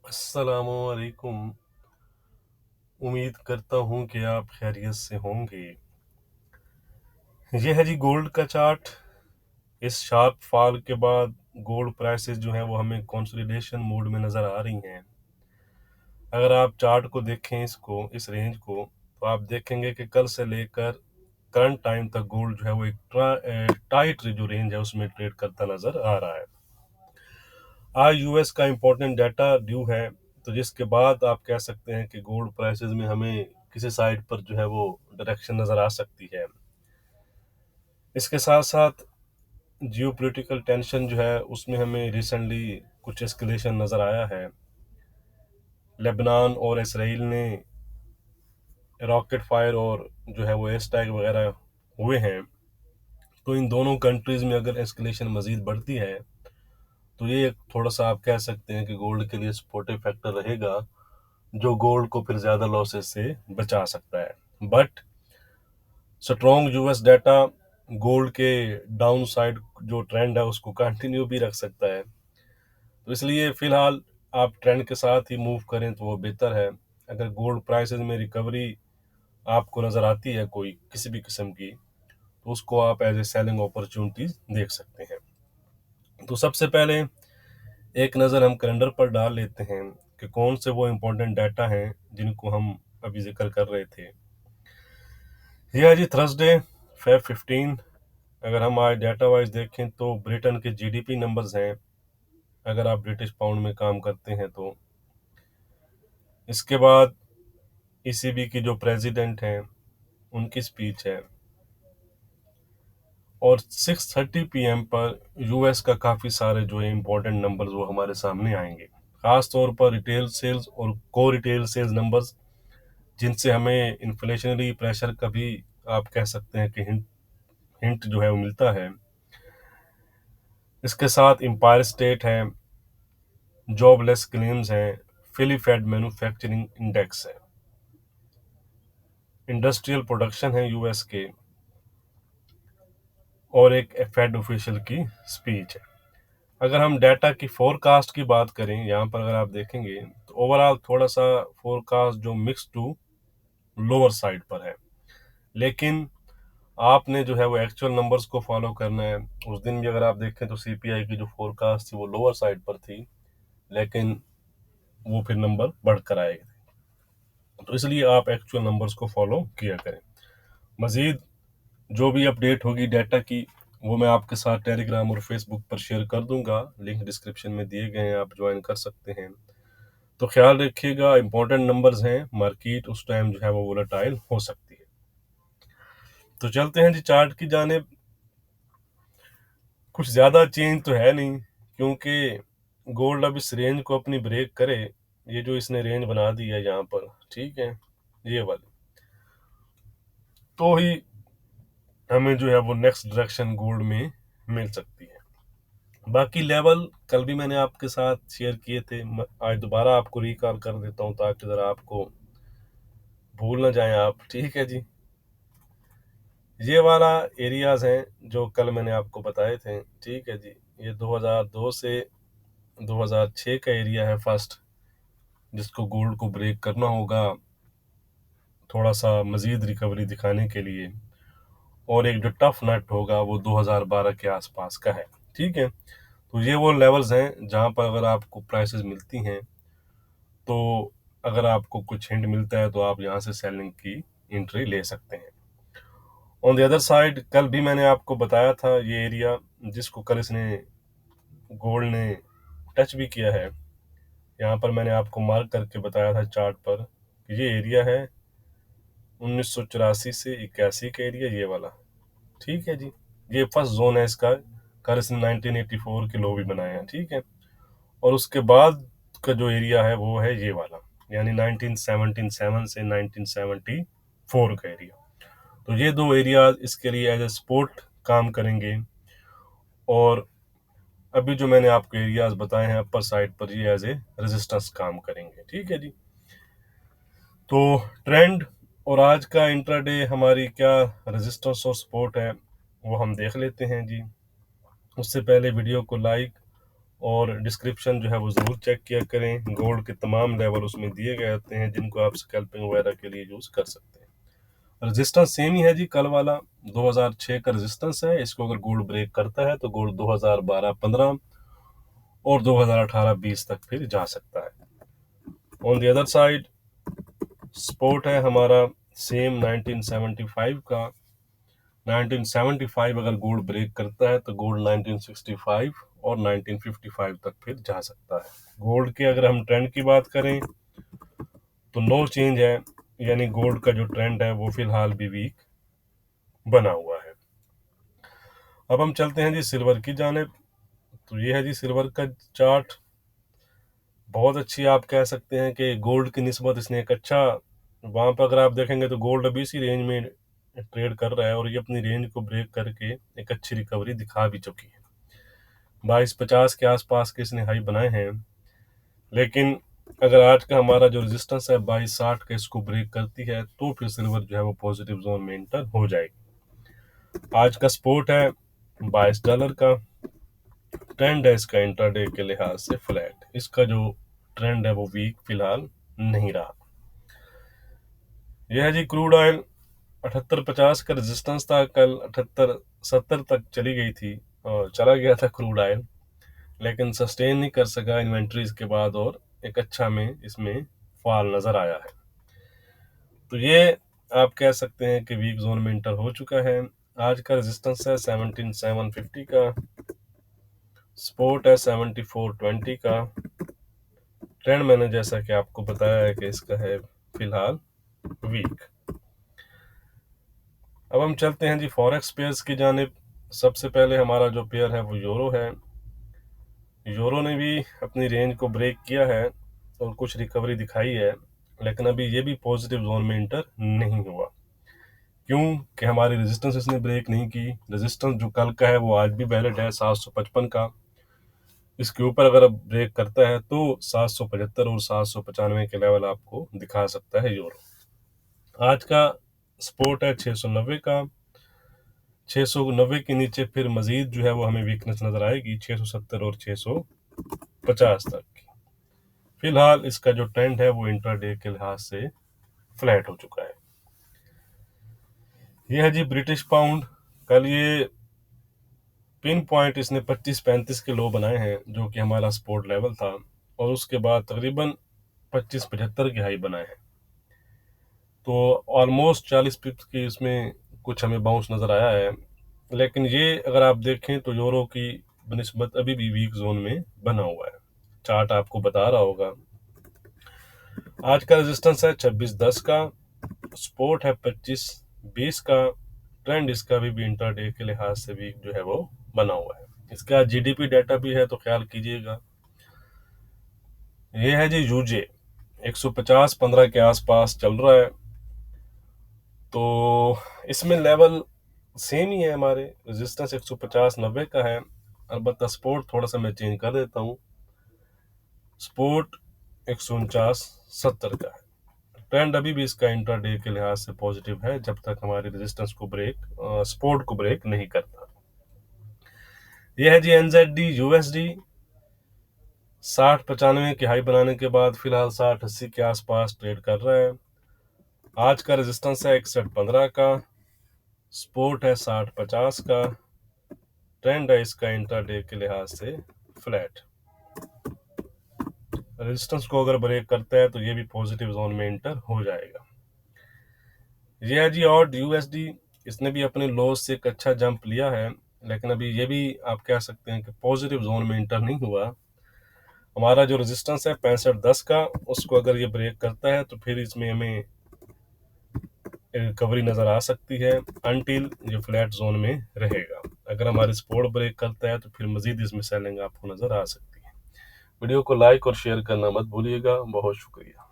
अस्सलामुअलैकुम। उम्मीद करता हूँ कि आप खैरियत से होंगे। यह है जी गोल्ड का चार्ट। इस शार्प फॉल के बाद गोल्ड प्राइसेस जो हैं वो हमें कंसोलिडेशन मोड में नज़र आ रही हैं। अगर आप चार्ट को देखें इस रेंज को, तो आप देखेंगे कि कल से लेकर करंट टाइम तक गोल्ड जो है वो एक टाइट जो रेंज है उसमें ट्रेड करता नज़र आ रहा है। आज यूएस का इम्पोर्टेंट डाटा ड्यू है, तो जिसके बाद आप कह सकते हैं कि गोल्ड प्राइसेस में हमें किसी साइड पर जो है वो डायरेक्शन नज़र आ सकती है। इसके साथ साथ जियोपॉलिटिकल टेंशन जो है उसमें हमें रिसेंटली कुछ एस्केलेशन नज़र आया है। लेबनान और इसराइल ने रॉकेट फायर और जो है वो एयर स्ट्राइक वगैरह हुए हैं, तो इन दोनों कंट्रीज़ में अगर एस्केलेशन मज़ीद बढ़ती है तो ये थोड़ा सा आप कह सकते हैं कि गोल्ड के लिए सपोर्टिव फैक्टर रहेगा, जो गोल्ड को फिर ज़्यादा लॉसेस से बचा सकता है। But strong US data gold के डाउन साइड जो ट्रेंड है उसको कंटिन्यू भी रख सकता है, तो इसलिए फ़िलहाल आप ट्रेंड के साथ ही मूव करें तो वो बेहतर है। अगर गोल्ड प्राइसेस में रिकवरी आपको नज़र आती है कोई किसी भी किस्म की, तो उसको आप एज ए सेलिंग अपॉर्चुनिटीज़ देख सकते हैं। तो सबसे पहले एक नज़र हम कैलेंडर पर डाल लेते हैं कि कौन से वो इम्पोर्टेंट डाटा हैं जिनको हम अभी जिक्र कर रहे थे। यह है जी थर्सडे Feb 15। अगर हम आज डाटा वाइज देखें तो ब्रिटेन के जीडीपी नंबर्स हैं, अगर आप ब्रिटिश पाउंड में काम करते हैं तो। इसके बाद ईसीबी की जो प्रेसिडेंट हैं उनकी स्पीच है, और 6:30 PM पर यूएस का काफ़ी सारे जो है इम्पोर्टेंट नंबर्स वो हमारे सामने आएंगे, ख़ास तौर पर रिटेल सेल्स और को रिटेल सेल्स नंबर्स, जिनसे हमें इन्फ्लेशनरी प्रेशर का भी आप कह सकते हैं कि हिंट जो है वो मिलता है। इसके साथ एम्पायर स्टेट है, जॉबलेस क्लेम्स हैं, फिली फेड मैन्युफैक्चरिंग इंडेक्स है, इंडस्ट्रियल प्रोडक्शन है यूएस के, और एक फेड ऑफिशियल की स्पीच है। अगर हम डाटा की फोरकास्ट की बात करें, यहाँ पर अगर आप देखेंगे तो ओवरऑल थोड़ा सा फोरकास्ट जो मिक्स टू लोअर साइड पर है, लेकिन आपने जो है वो एक्चुअल नंबर्स को फॉलो करना है। उस दिन भी अगर आप देखें तो सीपीआई की जो फोरकास्ट थी वो लोअर साइड पर थी, लेकिन वो फिर नंबर बढ़कर आए, तो इसलिए आप एक्चुअल नंबर्स को फॉलो किया करें। मज़ीद जो भी अपडेट होगी डाटा की वो मैं आपके साथ टेलीग्राम और फेसबुक पर शेयर कर दूंगा, लिंक डिस्क्रिप्शन में दिए गए हैं, आप ज्वाइन कर सकते हैं। तो ख्याल रखिएगा, इंपॉर्टेंट नंबर्स हैं, मार्केट उस टाइम जो है वो वोलेटाइल हो सकती है। तो चलते हैं जी चार्ट की जानिब। कुछ ज़्यादा चेंज तो है नहीं, क्योंकि गोल्ड अब इस रेंज को अपनी ब्रेक करे, ये जो इसने रेंज बना दी है यहाँ पर, ठीक है, ये वाली, तो ही हमें जो है वो नेक्स्ट डायरेक्शन गोल्ड में मिल सकती है। बाकी लेवल कल भी मैंने आपके साथ शेयर किए थे, आज दोबारा आपको रिकॉल कर देता हूँ ताकि ज़रा आपको भूल ना जाएं आप, ठीक है जी। ये वाला एरियाज हैं जो कल मैंने आपको बताए थे, ठीक है जी। ये 2002 से 2006 का एरिया है फर्स्ट, जिसको गोल्ड को ब्रेक करना होगा थोड़ा सा मज़ीद रिकवरी दिखाने के लिए, और एक जो टफ नट होगा वो 2012 के आसपास का है, ठीक है। तो ये वो लेवल्स हैं जहाँ पर अगर आपको प्राइसेस मिलती हैं, तो अगर आपको कुछ हिंट मिलता है तो आप यहाँ से सेलिंग की एंट्री ले सकते हैं। ऑन द अदर साइड कल भी मैंने आपको बताया था ये एरिया, जिसको कल इसने गोल्ड ने टच भी किया है। यहाँ पर मैंने आपको मार्क करके बताया था चार्ट पर कि ये एरिया है 1984 से 81 का एरिया, ये वाला, ठीक है जी। ये फर्स्ट जोन है इसका, कल इसने 1984 के लो भी बनाए हैं, ठीक है। और उसके बाद का जो एरिया है वो है ये वाला, यानी 1977 से 1974 का एरिया। तो ये दो एरिया इसके लिए एज ए सपोर्ट काम करेंगे, और अभी जो मैंने आपको एरियाज बताए हैं अपर साइड पर, ये एज ए रेजिस्टेंस काम करेंगे, ठीक है जी। तो ट्रेंड और आज का इंट्राडे हमारी क्या रेजिस्टेंस और सपोर्ट है वो हम देख लेते हैं जी। उससे पहले वीडियो को लाइक और डिस्क्रिप्शन जो है वो ज़रूर चेक किया करें। गोल्ड के तमाम लेवल उसमें दिए गए होते हैं जिनको आप स्कैल्पिंग वगैरह के लिए यूज़ कर सकते हैं। रजिस्टेंस सेम ही है जी, कल वाला 2006 का रजिस्टेंस है। इसको अगर गोल्ड ब्रेक करता है तो गोल्ड 2012-15 और 2018-20 तक फिर जा सकता है। On the other side support है हमारा सेम 1975 का। 1975 अगर गोल्ड ब्रेक करता है तो गोल्ड 1965 और 1955 तक फिर जा सकता है। गोल्ड के अगर हम ट्रेंड की बात करें तो नो चेंज है, यानी गोल्ड का जो ट्रेंड है वो फिलहाल भी वीक बना हुआ है। अब हम चलते हैं जी सिल्वर की जानिब। तो ये है जी सिल्वर का चार्ट। बहुत अच्छी आप कह सकते हैं कि गोल्ड की निस्बत इसने एक अच्छा, वहाँ पर अगर आप देखेंगे तो गोल्ड अभी इसी रेंज में ट्रेड कर रहा है और ये अपनी रेंज को ब्रेक करके एक अच्छी रिकवरी दिखा भी चुकी है। 2250 के आसपास के इसने हाई बनाए हैं, लेकिन अगर आज का हमारा जो रेजिस्टेंस है 2260 का इसको ब्रेक करती है तो फिर सिल्वर जो है वो पॉजिटिव जोन में एंटर हो जाएगी। आज का सपोर्ट है $22 का। ट्रेंड है इसका इंट्राडे के लिहाज से फ्लैट। इसका जो ट्रेंड है वो वीक फिलहाल नहीं रहा। यह है जी क्रूड ऑयल। 7850 का रेजिस्टेंस था, कल 7870 तक चली गई थी और चला गया था क्रूड ऑयल, लेकिन सस्टेन नहीं कर सका इन्वेंट्रीज के बाद और एक अच्छा में इसमें फॉल नजर आया है। तो ये आप कह सकते हैं कि वीक जोन में इंटर हो चुका है। आज का रेजिस्टेंस है 17750 का, सपोर्ट है 7420 का। ट्रेंड मैंने जैसा कि आपको बताया है कि इसका है फिलहाल वीक। अब हम चलते हैं जी फॉरेक्स पेयर्स की जानिब। सबसे पहले हमारा जो पेयर है वो यूरो है। यूरो ने भी अपनी रेंज को ब्रेक किया है और कुछ रिकवरी दिखाई है, लेकिन अभी ये भी पॉजिटिव जोन में इंटर नहीं हुआ। क्यों कि हमारी रेजिस्टेंस इसने ब्रेक नहीं की। रेजिस्टेंस जो कल का है वो आज भी वैलिड है 755 का। इसके ऊपर अगर अब ब्रेक करता है तो 775 और 795 के लेवल आपको दिखा सकता है यूरो। आज का सपोर्ट है 690 का। 690 के नीचे फिर मजीद जो है वो हमें वीकनेस नजर आएगी 670 और 650 तक की। फिलहाल इसका जो ट्रेंड है वो इंट्राडे के लिहाज से फ्लैट हो चुका है। यह है जी ब्रिटिश पाउंड। कल ये पिन पॉइंट इसने 25-35 के लो बनाए हैं जो कि हमारा सपोर्ट लेवल था, और उसके बाद तकरीबन 25-75 के हाई बनाए हैं। तो ऑलमोस्ट 40 पिप्स की इसमें कुछ हमें बाउंस नज़र आया है, लेकिन ये अगर आप देखें तो यूरो की बनिस्बत अभी भी वीक जोन में बना हुआ है। चार्ट आपको बता रहा होगा। आज का रेजिस्टेंस है 2610 का, सपोर्ट है 2520 का। ट्रेंड इसका भी इंट्राडे के लिहाज से वीक जो है वो बना हुआ है। इसका जीडीपी डाटा भी है तो ख्याल कीजिएगा। ये है जी यूजे 150-15 के आसपास चल रहा है, तो इसमें लेवल सेम ही है। हमारे रेजिस्टेंस 150-90 का है, अलबत्ता सपोर्ट थोड़ा सा मैं चेंज कर देता हूँ। सपोर्ट 149-70 का है। ट्रेंड अभी भी इसका इंट्राडे के लिहाज से पॉजिटिव है जब तक हमारे रेजिस्टेंस को सपोर्ट को ब्रेक नहीं करता। यह है जी एनजेडी यूएसडी। 60-95 की हाई बनाने के बाद फिलहाल 60-80 के आसपास ट्रेड कर रहा है। आज का रेजिस्टेंस है 61-15 का, सपोर्ट है 60-50 का। ट्रेंड है इसका इंट्राडे के लिहाज से फ्लैट। रेजिस्टेंस को अगर ब्रेक करता है तो ये भी पॉजिटिव जोन में एंटर हो जाएगा। ये है जी ऑड यूएसडी। इसने भी अपने लॉस से एक अच्छा जंप लिया है, लेकिन अभी ये भी आप कह सकते हैं कि पॉजिटिव जोन में एंटर नहीं हुआ। हमारा जो रेजिस्टेंस है 65-10 का, उसको अगर ये ब्रेक करता है तो फिर इसमें हमें रिकवरी नज़र आ सकती है अनटिल ये फ्लैट जोन में रहेगा। अगर हमारी सपोर्ट ब्रेक करता है तो फिर मजीद इसमें सेलिंग आपको नज़र आ सकती है। वीडियो को लाइक और शेयर करना मत भूलिएगा। बहुत शुक्रिया।